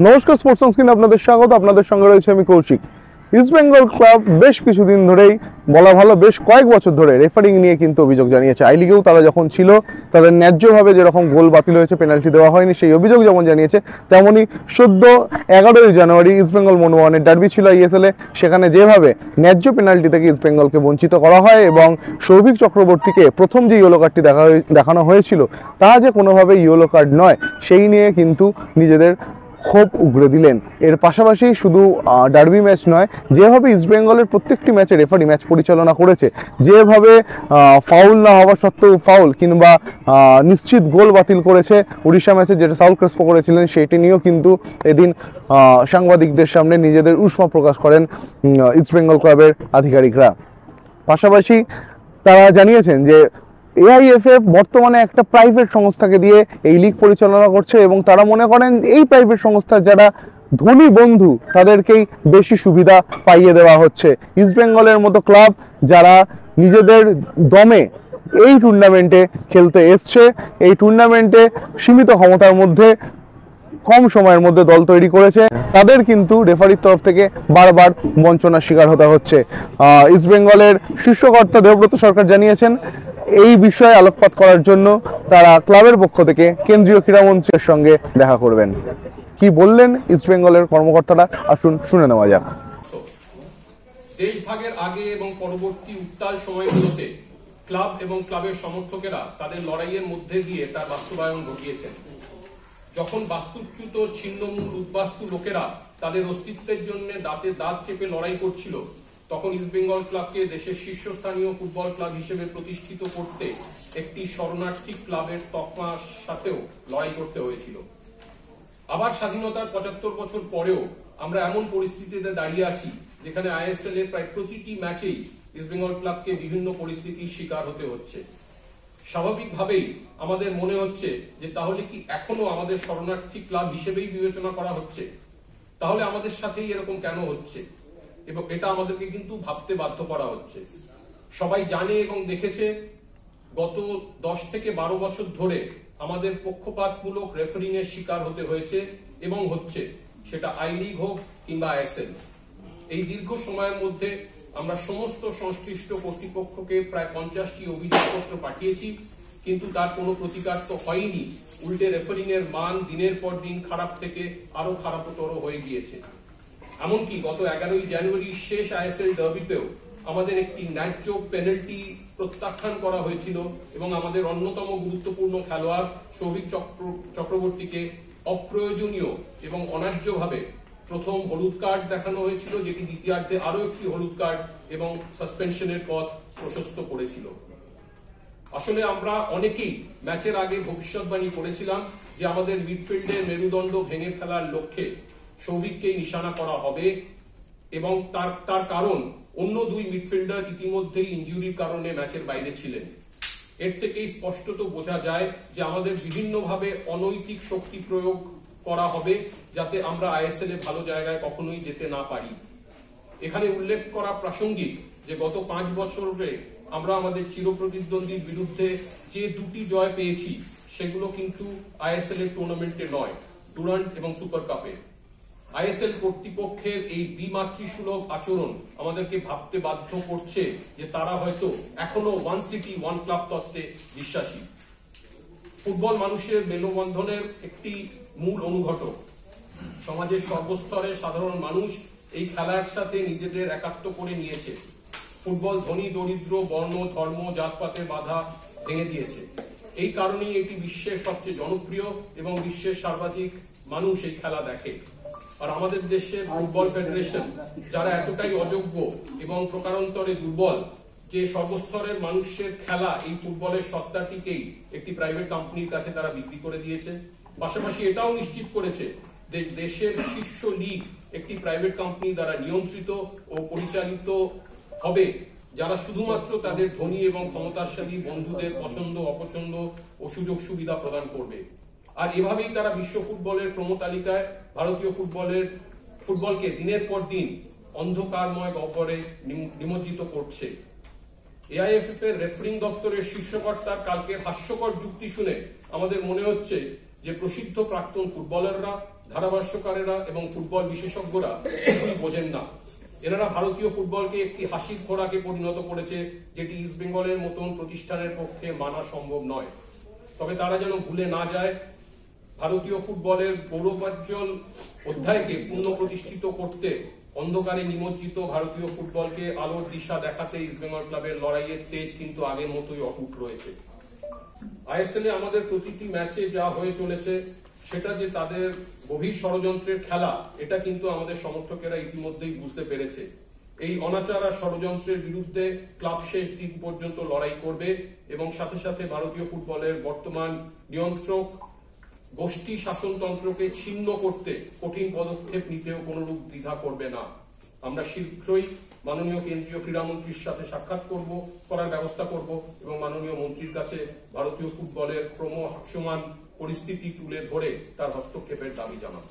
নমস্কার, স্পোর্টস অনস্ক্রিনে আপনাদের স্বাগত। আপনাদের সঙ্গে রয়েছে আমি কৌশিক। ইস্ট বেঙ্গল ক্লাব বেশ কিছুদিন ধরেই, বলা ভালো বেশ কয়েক বছর ধরে রেফারিং নিয়ে কিন্তু অভিযোগ জানিয়েছে। আই লিগেও তারা যখন ছিল তাদের ন্যায্যভাবে যেরকম গোল বাতিল হয়েছে, পেনাল্টি দেওয়া হয়নি, সেই অভিযোগ যেমন জানিয়েছে, তেমনই 11ই জানুয়ারি ইস্ট বেঙ্গল মোহনবাগানের ডার্বি ছিল ISL এ। সেখানে যেভাবে ন্যায্য পেনাল্টি থেকে ইস্ট বেঙ্গলকে বঞ্চিত করা হয় এবং সৌভিক চক্রবর্তীকে প্রথম যে ইয়েলো কার্ডটি দেখানো হয়েছিল তা যে কোনোভাবে ইয়েলো কার্ড নয়, সেই নিয়ে কিন্তু নিজেদের ক্ষোভ উগরে দিলেন। এর পাশাপাশি শুধু ডার্বি ম্যাচ নয়, যেভাবে ইস্টবেঙ্গলের প্রত্যেকটি ম্যাচে রেফারি ম্যাচ পরিচালনা করেছে, যেভাবে ফাউল না হওয়া সত্ত্বেও ফাউল কিংবা নিশ্চিত গোল বাতিল করেছে উড়িষ্যা ম্যাচে, যেটা সাউল ক্রেসপো করেছিলেন, সেটি নিয়েও কিন্তু এদিন সাংবাদিকদের সামনে নিজেদের উষ্মা প্রকাশ করেন ইস্টবেঙ্গল ক্লাবের আধিকারিকরা। পাশাপাশি তারা জানিয়েছেন যে AIFF বর্তমানে একটা প্রাইভেট সংস্থাকে দিয়ে এই লিগ পরিচালনা করছে এবং তারা মনে করেন এই প্রাইভেট সংস্থার যারা ধনী বন্ধু তাদেরকেই বেশি সুবিধা পাইয়ে দেওয়া হচ্ছে। ইস্টবেঙ্গলের মতো ক্লাব যারা নিজেদের দমে এই টুর্নামেন্টে খেলতে এসছে, এই টুর্নামেন্টে সীমিত ক্ষমতার মধ্যে কম সময়ের মধ্যে দল তৈরি করেছে, তাদের কিন্তু রেফারির তরফ থেকে বারবার বঞ্চনার শিকার হতে হচ্ছে। ইস্টবেঙ্গলের শীর্ষকর্তা দেবব্রত সরকার জানিয়েছেন এই বিষয়ে আলোকপাত করার জন্য তারা ক্লাবের পক্ষ থেকে কেন্দ্রীয় ক্রীড়ামন্ত্রীর সঙ্গে দেখা করবেন। কি বললেন ইস্টবেঙ্গলের কর্মকর্তারা, আসুন শুনে নেওয়া যাক। দেশভাগের আগে এবং পরবর্তী উত্তাল সময়গুলোতে ক্লাব এবং ক্লাবের সমর্থকেরা তাদের লড়াইয়ের মধ্যে দিয়ে তার বাস্তবায়ন ঘটিয়েছেন। যখন বাস্তুচ্যুত ছিন্নমূল উদ্বাস্তু লোকেরা তাদের অস্তিত্বের জন্য দাঁতে দাঁত চেপে লড়াই করছিল, তখন ইস্টবেঙ্গল ক্লাবকে দেশের শীর্ষস্থানীয় ফুটবল ক্লাব হিসেবে প্রতিষ্ঠিত করতে একটি শরণার্থী ক্লাবের তকমার সাথেও লড়াই করতে হয়েছিল। আবার স্বাধীনতার 75 বছর পরেও আমরা এমন পরিস্থিতিতে দাঁড়িয়ে আছি যেখানে ISL এর প্রায় প্রতিটি ম্যাচেই ইস্টবেঙ্গল ক্লাবকে বিভিন্ন পরিস্থিতির শিকার হতে হচ্ছে। স্বাভাবিকভাবেই আমাদের মনে হচ্ছে যে তাহলে কি এখনো আমাদের শরণার্থী ক্লাব হিসেবেই বিবেচনা করা হচ্ছে? তাহলে আমাদের সাথেই এরকম কেন হচ্ছে? এবং এটা আমাদেরকে কিন্তু ভাবতে বাধ্য করা হচ্ছে। সবাই জানে এবং দেখেছে গত 10 থেকে 12 বছর ধরে আমাদের পক্ষপাতমূলক রেফারিং এর শিকার হতে হয়েছে এবং হচ্ছে, সেটা আই লিগ হোক কিংবা ISL। এই দীর্ঘ সময়ের মধ্যে আমরা সমস্ত সংশ্লিষ্ট কর্তৃপক্ষকে প্রায় 50টি অভিযোগপত্র পাঠিয়েছি, কিন্তু তার কোনো প্রতিকার তো হয়নি। উল্টে রেফারিং এর মান দিনের পর দিন খারাপ থেকে আরো খারাপতর হয়ে গিয়েছে। এমনকি গত 11ই জানুয়ারি শেষ ISL ডার্বিতেও আমাদের একটি ন্যায্য পেনাল্টি প্রত্যাখ্যান করা হয়েছিল এবং আমাদের অন্যতম গুরুত্বপূর্ণ খেলোয়াড় সৌভিক চক্রবর্তীকে অপ্রয়োজনীয় এবং অন্যায্যভাবে প্রথম হলুদ কার্ড দেখানো হয়েছিল, যেটি দ্বিতীয়ার্ধে আরো একটি হলুদ কার্ড এবং সাসপেনশনের পথ প্রশস্ত করেছিল। আসলে আমরা অনেকেই ম্যাচের আগে ভবিষ্যৎবাণী করেছিলাম যে আমাদের মিডফিল্ডের মেরুদণ্ড ভেঙে ফেলার লক্ষ্যে সৌভিককেই নিশানা করা হবে এবং তার কারণ অন্য দুই মিডফিল্ডার ইতিমধ্যেই ইনজুরির কারণে ম্যাচের বাইরে ছিলেন। এর থেকেই স্পষ্টত বোঝা যায় যে আমাদের বিভিন্নভাবে অনৈতিক শক্তি প্রয়োগ করা হবে যাতে আমরা ISL এ ভালো জায়গায় কখনোই যেতে না পারি। এখানে উল্লেখ করা প্রাসঙ্গিক যে গত 5 বছরে আমরা আমাদের চিরপ্রতিদ্বন্দ্বীর বিরুদ্ধে যে 2টি জয় পেয়েছি সেগুলো কিন্তু ISL এর টুর্নামেন্টে নয়, ডুরান্ট এবং সুপার কাপে। ISL কর্তৃপক্ষের এই বিমাতৃসুলভ আচরণ আমাদেরকে ভাবতে বাধ্য করছে যে তারা হয়তো এখনো ওয়ান সিটি ওয়ান ক্লাব তত্ত্বে বিশ্বাসী। ফুটবল মানুষের মেলবন্ধনের একটি মূল অনুঘটক। সমাজের সর্বস্তরের সাধারণ মানুষ এই খেলার সাথে নিজেদের একাত্ম করে নিয়েছে। ফুটবল ধনী দরিদ্র, বর্ণ, ধর্ম, জাতপাতের বাধা ভেঙে দিয়েছে। এই কারণেই এটি বিশ্বের সবচেয়ে জনপ্রিয় এবং বিশ্বের সর্বাধিক মানুষ এই খেলা দেখে। আর আমাদের দেশের ফুটবল ফেডারেশন, যারা এতটাই অযোগ্য এবং প্রকারান্তরে দুর্বল যে সর্বস্তরের মানুষের খেলা এই ফুটবলের সত্তাটিকেই একটি প্রাইভেট কোম্পানির কাছে তারা বিক্রি করে দিয়েছে। পাশাপাশি এটাও নিশ্চিত করেছে যে দেশের শীর্ষ লিগ একটি প্রাইভেট কোম্পানি দ্বারা নিয়ন্ত্রিত ও পরিচালিত হবে, যারা শুধুমাত্র তাদের ধনী এবং ক্ষমতাশালী বন্ধুদের পছন্দ অপছন্দ ও সুযোগ সুবিধা প্রদান করবে। আর এভাবেই তারা বিশ্ব ফুটবলের ক্রমতালিকায় ভারতীয় ফুটবলকে দিনের পর দিন অন্ধকারময় গহ্বরে নিমজ্জিত করছে। AIFF এর রেফারিং দপ্তরের শীর্ষকর্তার কালকের হাস্যকর যুক্তি শুনে আমাদের মনে হচ্ছে যে প্রসিদ্ধ প্রাক্তন ফুটবলাররা ধারাভাষ্যকারেরা এবং ফুটবল বিশেষজ্ঞরা কিছুই বোঝেন না। এনারা ভারতীয় ফুটবলকে একটি হাসির খোরাকে পরিণত করেছে, যেটি ইস্ট বেঙ্গলের মতন প্রতিষ্ঠানের পক্ষে মানা সম্ভব নয়। তবে তারা যেন ভুলে না যায়, ভারতীয় ফুটবলের গৌরবোজ্জ্বল অধ্যায়কে পুনঃপ্রতিষ্ঠিত করতে অন্ধকারে নিমজ্জিত ভারতীয় ফুটবলকে আলোর দিশা দেখাতে ইস্ট বেঙ্গল ক্লাবের লড়াইয়ের তেজ কিন্তু আগের মতোই অটুট রয়েছে। আইএসএল এ আমাদের প্রতিটি ম্যাচে যা হয়ে চলেছে সেটা যে তাদের গভীর ষড়যন্ত্রের খেলা, এটা কিন্তু আমাদের সমর্থকেরা ইতিমধ্যেই বুঝতে পেরেছে। এই অনাচার আর ষড়যন্ত্রের বিরুদ্ধে ক্লাব শেষ দিন পর্যন্ত লড়াই করবে এবং সাথে সাথে ভারতীয় ফুটবলের বর্তমান নিয়ন্ত্রক গোষ্ঠী শাসনতন্ত্রকে ছিন্ন করতে কঠিন পদক্ষেপ নিতেও কোনরূপ দ্বিধা করবে না। আমরা শীঘ্রই মাননীয় কেন্দ্রীয় ক্রীড়ামন্ত্রীর সাথে সাক্ষাৎ করার ব্যবস্থা করব এবং মাননীয় মন্ত্রীর কাছে ভারতীয় ফুটবলের ক্রমহ্রাসমান পরিস্থিতি তুলে ধরে তার হস্তক্ষেপের দাবি জানাবো।